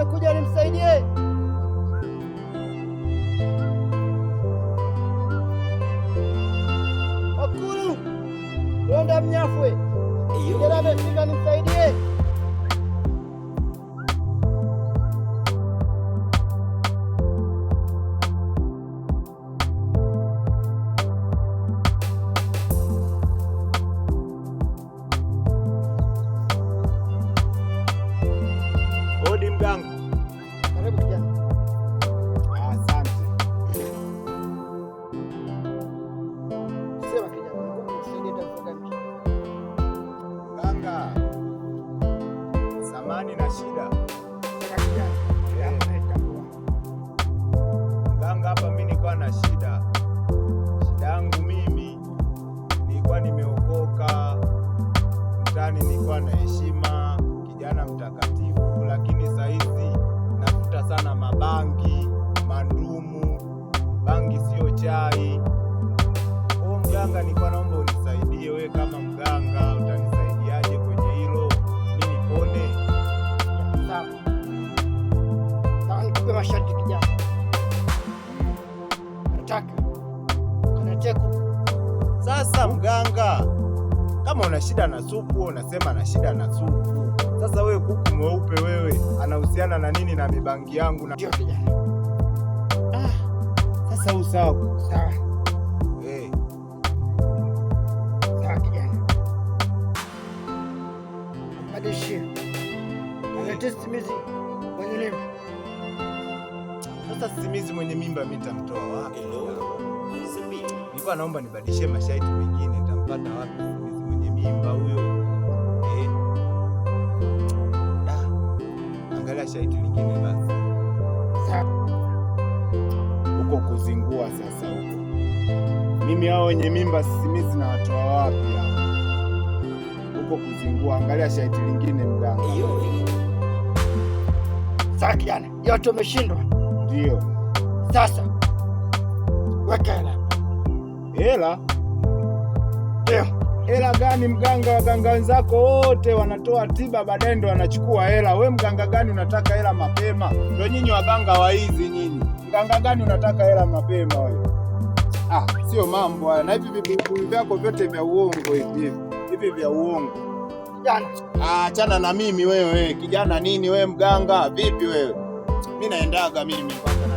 amekuja nimsaidie. Akulu, Londa Mnyafwe. Kijana amefika nimsaidie. Odi mganga. Karibu kijana. Asante. Sema kijana, nisaidie tafadhali. Mganga. Samani na shida. Sema kijana. Mganga, hapa mimi nilikuwa na shida. Shida yangu mimi nilikuwa nimeokoka. Mtani nilikuwa na heshima, kijana mtakatifu, lakini saa hizi nafuta sana mabangi, mandumu, bangi sio chai. Oh mganga, nilikuwa naomba unisaidie. Wewe kama mganga utanisaidiaje kwenye hilo? Mimi nipone. Sawa. Sawa, nikupe masharti kijana. Nataka kanateko. Sasa mganga, kama una shida na supu unasema na shida na supu. Sasa wewe kuku mweupe wewe anahusiana na nini na mibangi yangu? Ndio kijana. Sasa usawa. Sawa. Eh, Sawa kijana. Badishia. Test mizi kwenye nini? sasa simizi mwenye mimba mimi nitamtoa wapi? Nilikuwa naomba nibadilishie masharti mengine, nitampata wapi simizi mwenye mimba huyo? Angalia sharti lingine basi. Sawa. Huko kuzingua sasa huko. Mimi hao wenye mimba simizi na watoa wapi hao? Huko kuzingua, angalia sharti lingine mganga. Sawa kijana. Yote umeshindwa. Ndio. Sasa weka hela. Hela? Ndio. Hela gani mganga? Waganga wenzako wote wanatoa tiba baadaye ndo wanachukua hela. We mganga gani unataka hela mapema? Ndio nyinyi waganga wa hizi nyinyi. Mganga gani unataka hela mapema wewe? Sio mambo haya. Na hivi vibuyu vyako vyote vya uongo hivi vya uongo. Kijana. Achana na mimi wewe. Kijana nini wewe mganga? Vipi wewe? Mimi naendaga mimi kwanza.